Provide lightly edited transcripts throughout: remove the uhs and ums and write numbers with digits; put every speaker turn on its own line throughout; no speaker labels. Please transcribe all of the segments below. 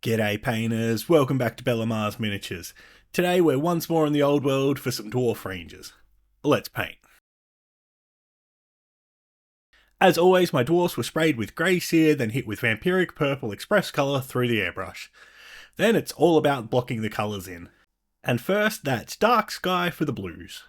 G'day painters, welcome back to Bellemar's Miniatures. Today we're once more in the old world for some Dwarf Rangers. Let's paint. As always, my dwarfs were sprayed with grey Seer, then hit with Vampiric Purple Xpress colour through the airbrush. Then it's all about blocking the colours in. And first, that's Dark Sky for the blues.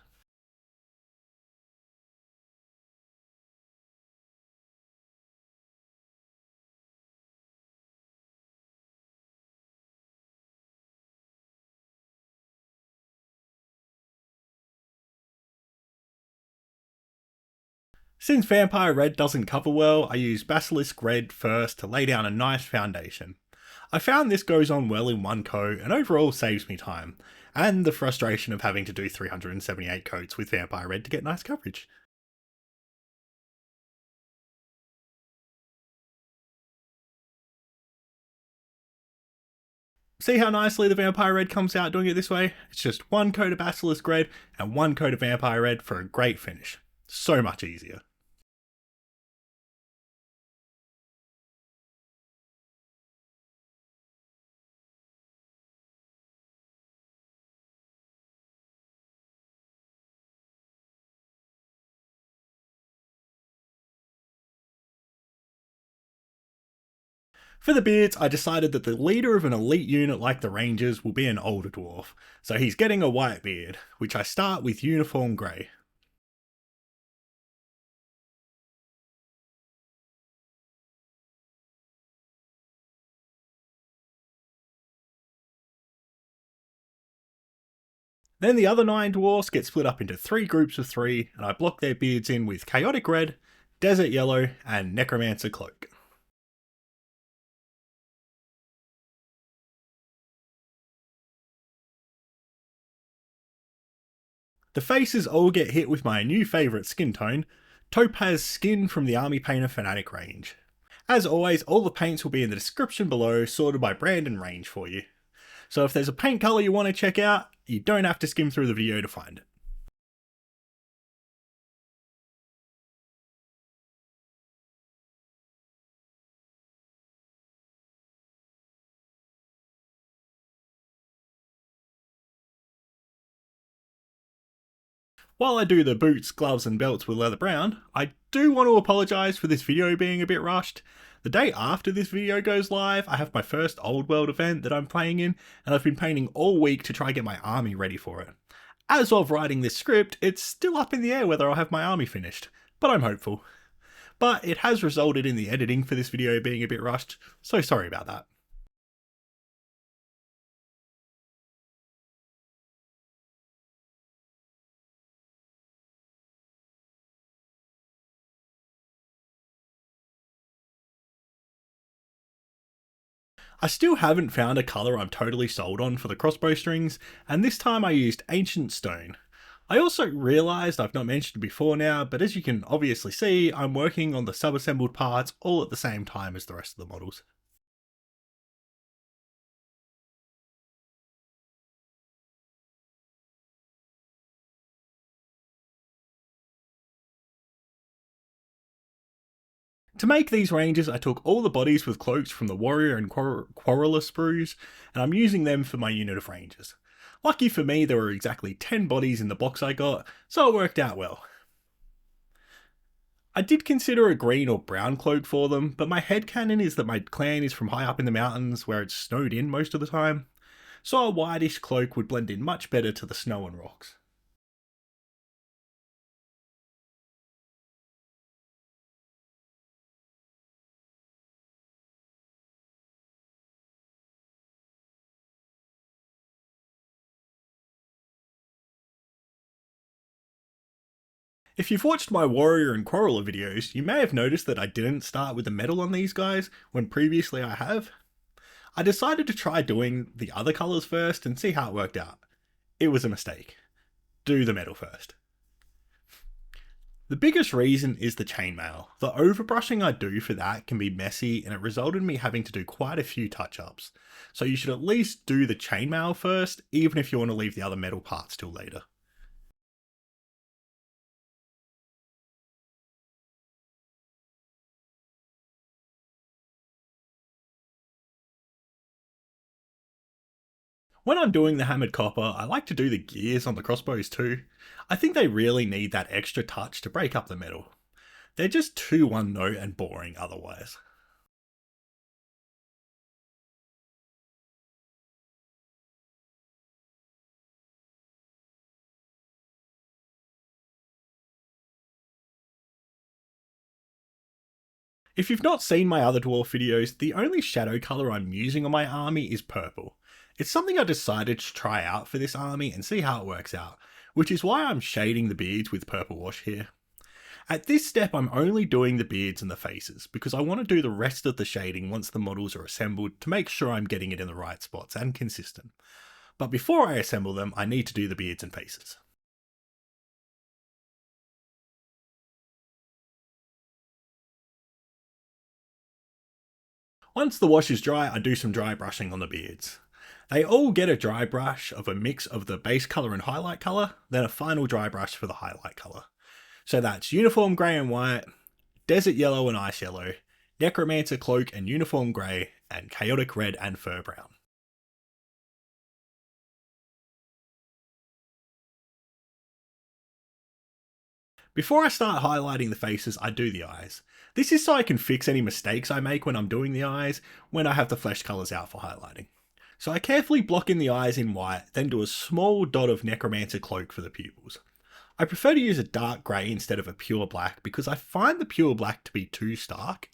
Since Vampire Red doesn't cover well, I use Basilisk Red first to lay down a nice foundation. I found this goes on well in one coat and overall saves me time, and the frustration of having to do 378 coats with Vampire Red to get nice coverage. See how nicely the Vampire Red comes out doing it this way? It's just one coat of Basilisk Red and one coat of Vampire Red for a great finish. So much easier. For the beards, I decided that the leader of an elite unit like the Rangers will be an older dwarf, so he's getting a white beard, which I start with uniform grey. Then the other 9 dwarfs get split up into 3 groups of 3, and I block their beards in with Chaotic Red, Desert Yellow, and Necromancer Cloak. The faces all get hit with my new favourite skin tone, Topaz Skin from the Army Painter Fanatic range. As always, all the paints will be in the description below, sorted by brand and range for you. So if there's a paint colour you want to check out, you don't have to skim through the video to find it. While I do the boots, gloves and belts with leather brown, I do want to apologise for this video being a bit rushed. The day after this video goes live, I have my first Old World event that I'm playing in, and I've been painting all week to try and get my army ready for it. As of writing this script, it's still up in the air whether I'll have my army finished, but I'm hopeful. But it has resulted in the editing for this video being a bit rushed, so sorry about that. I still haven't found a colour I'm totally sold on for the crossbow strings, and this time I used Ancient Stone. I also realised I've not mentioned it before now, but as you can obviously see, I'm working on the sub-assembled parts all at the same time as the rest of the models. To make these ranges, I took all the bodies with cloaks from the Warrior and Quarreler sprues, and I'm using them for my unit of rangers. Lucky for me, there were exactly 10 bodies in the box I got, so it worked out well. I did consider a green or brown cloak for them, but my headcanon is that my clan is from high up in the mountains where it's snowed in most of the time, so a whitish cloak would blend in much better to the snow and rocks. If you've watched my Warrior and Quarreler videos, you may have noticed that I didn't start with the metal on these guys, when previously I have. I decided to try doing the other colours first and see how it worked out. It was a mistake. Do the metal first. The biggest reason is the chainmail. The overbrushing I do for that can be messy and it resulted in me having to do quite a few touch-ups. So you should at least do the chainmail first, even if you want to leave the other metal parts till later. When I'm doing the hammered copper, I like to do the gears on the crossbows too. I think they really need that extra touch to break up the metal. They're just too one note and boring otherwise. If you've not seen my other dwarf videos, the only shadow colour I'm using on my army is purple. It's something I decided to try out for this army and see how it works out, which is why I'm shading the beards with purple wash here. At this step I'm only doing the beards and the faces, because I want to do the rest of the shading once the models are assembled to make sure I'm getting it in the right spots and consistent. But before I assemble them, I need to do the beards and faces. Once the wash is dry, I do some dry brushing on the beards. They all get a dry brush of a mix of the base colour and highlight colour, then a final dry brush for the highlight colour. So that's Uniform Grey and White, Desert Yellow and Ice Yellow, Necromancer Cloak and Uniform Grey, and Chaotic Red and Fur Brown. Before I start highlighting the faces, I do the eyes. This is so I can fix any mistakes I make when I'm doing the eyes, when I have the flesh colours out for highlighting. So I carefully block in the eyes in white, then do a small dot of Necromancer Cloak for the pupils. I prefer to use a dark grey instead of a pure black because I find the pure black to be too stark,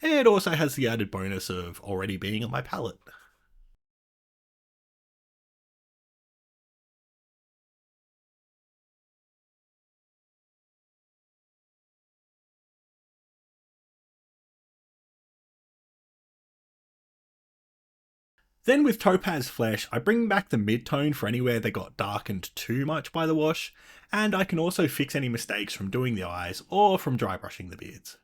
and it also has the added bonus of already being on my palette. Then with Topaz Flesh, I bring back the mid-tone for anywhere they got darkened too much by the wash, and I can also fix any mistakes from doing the eyes or from dry brushing the beards.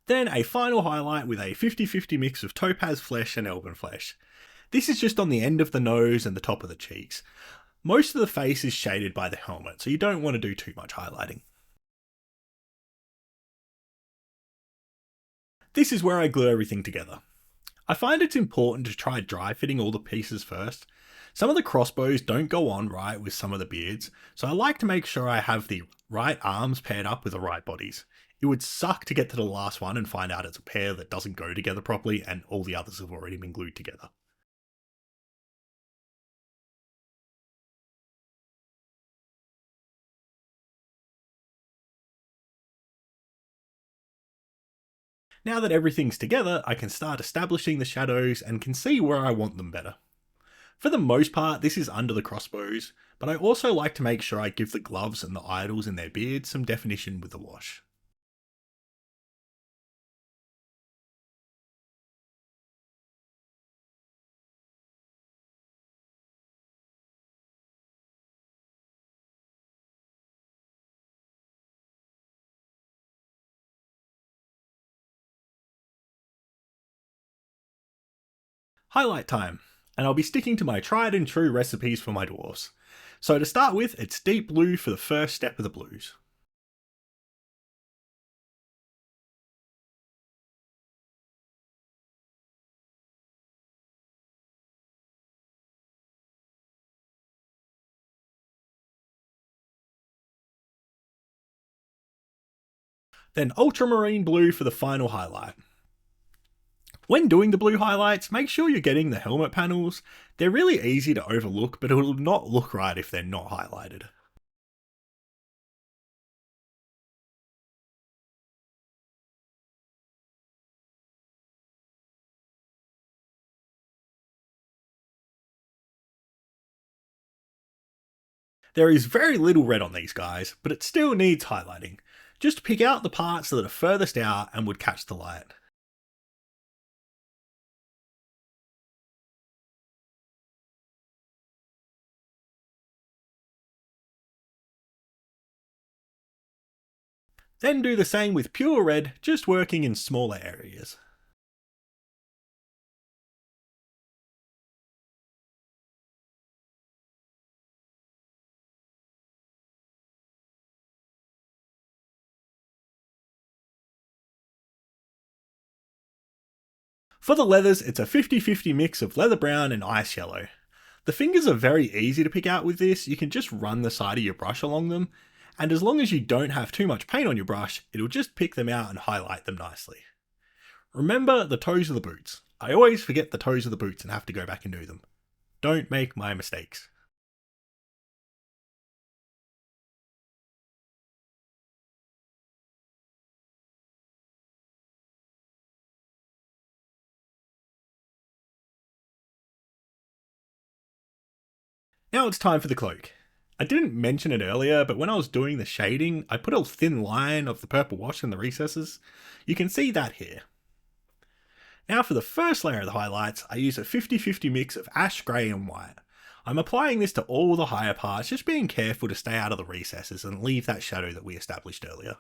Then a final highlight with a 50-50 mix of Topaz Flesh and Elven Flesh. This is just on the end of the nose and the top of the cheeks. Most of the face is shaded by the helmet, so you don't want to do too much highlighting. This is where I glue everything together. I find it's important to try dry fitting all the pieces first. Some of the crossbows don't go on right with some of the beards, so I like to make sure I have the right arms paired up with the right bodies. It would suck to get to the last one and find out it's a pair that doesn't go together properly and all the others have already been glued together. Now that everything's together, I can start establishing the shadows and can see where I want them better. For the most part, this is under the crossbows, but I also like to make sure I give the gloves and the idols in their beards some definition with the wash. Highlight time, and I'll be sticking to my tried and true recipes for my dwarves. So to start with, it's deep blue for the first step of the blues. Then Ultramarine Blue for the final highlight. When doing the blue highlights, make sure you're getting the helmet panels. They're really easy to overlook, but it'll not look right if they're not highlighted. There is very little red on these guys, but it still needs highlighting. Just pick out the parts that are furthest out and would catch the light. Then do the same with pure red, just working in smaller areas. For the leathers, it's a 50-50 mix of leather brown and ice yellow. The fingers are very easy to pick out with this, you can just run the side of your brush along them, and as long as you don't have too much paint on your brush, it'll just pick them out and highlight them nicely. Remember the toes of the boots. I always forget the toes of the boots and have to go back and do them. Don't make my mistakes. Now it's time for the cloak. I didn't mention it earlier, but when I was doing the shading, I put a thin line of the purple wash in the recesses. You can see that here. Now for the first layer of the highlights, I use a 50-50 mix of ash grey and white. I'm applying this to all the higher parts, just being careful to stay out of the recesses and leave that shadow that we established earlier.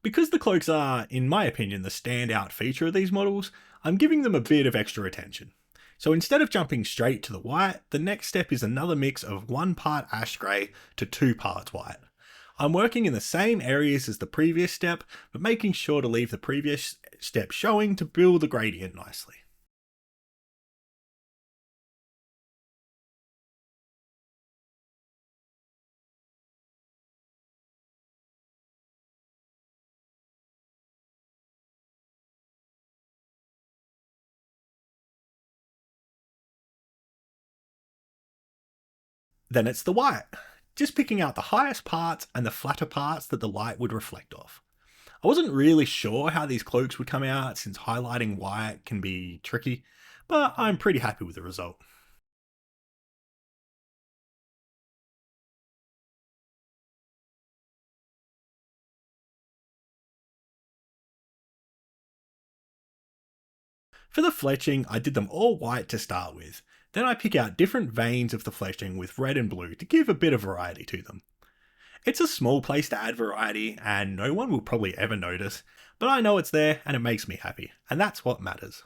Because the cloaks are, in my opinion, the standout feature of these models, I'm giving them a bit of extra attention. So instead of jumping straight to the white, the next step is another mix of 1 part ash grey to 2 parts white. I'm working in the same areas as the previous step, but making sure to leave the previous step showing to build the gradient nicely. Then it's the white. Just picking out the highest parts and the flatter parts that the light would reflect off. I wasn't really sure how these cloaks would come out since highlighting white can be tricky, but I'm pretty happy with the result. For the fletching, I did them all white to start with. Then I pick out different veins of the fletching with red and blue to give a bit of variety to them. It's a small place to add variety, and no one will probably ever notice, but I know it's there and it makes me happy, and that's what matters.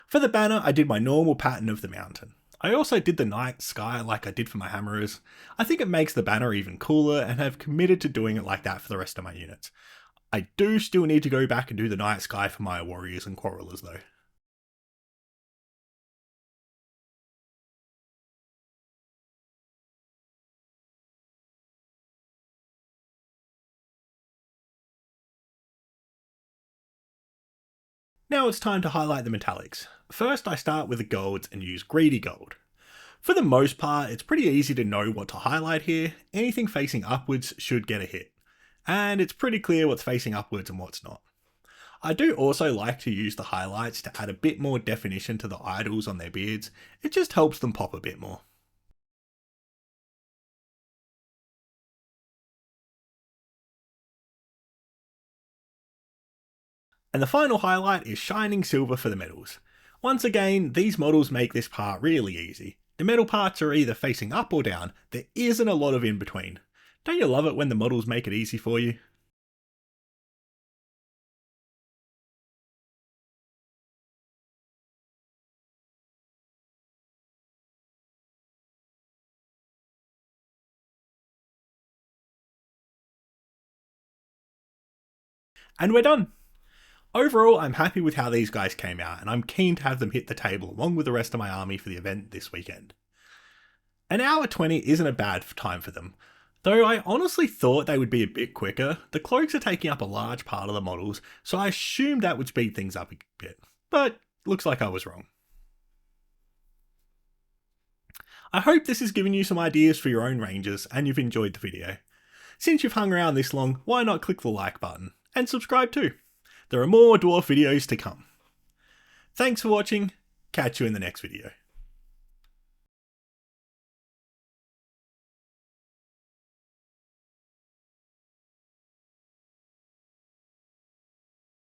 For the banner, I did my normal pattern of the mountain. I also did the night sky like I did for my hammerers. I think it makes the banner even cooler and have committed to doing it like that for the rest of my units. I do still need to go back and do the night sky for my warriors and quarrelers though. Now it's time to highlight the metallics. First I start with the golds and use greedy gold. For the most part, it's pretty easy to know what to highlight here. Anything facing upwards should get a hit. And it's pretty clear what's facing upwards and what's not. I do also like to use the highlights to add a bit more definition to the idols on their beards. It just helps them pop a bit more. And the final highlight is Shining Silver for the medals. Once again, these models make this part really easy. The metal parts are either facing up or down, there isn't a lot of in between. Don't you love it when the models make it easy for you? And we're done! Overall, I'm happy with how these guys came out, and I'm keen to have them hit the table along with the rest of my army for the event this weekend. An hour 20 isn't a bad time for them, though I honestly thought they would be a bit quicker. The cloaks are taking up a large part of the models, so I assumed that would speed things up a bit, but looks like I was wrong. I hope this has given you some ideas for your own ranges and you've enjoyed the video. Since you've hung around this long, why not click the like button, and subscribe too. There are more dwarf videos to come. Thanks for watching, catch you in the next video.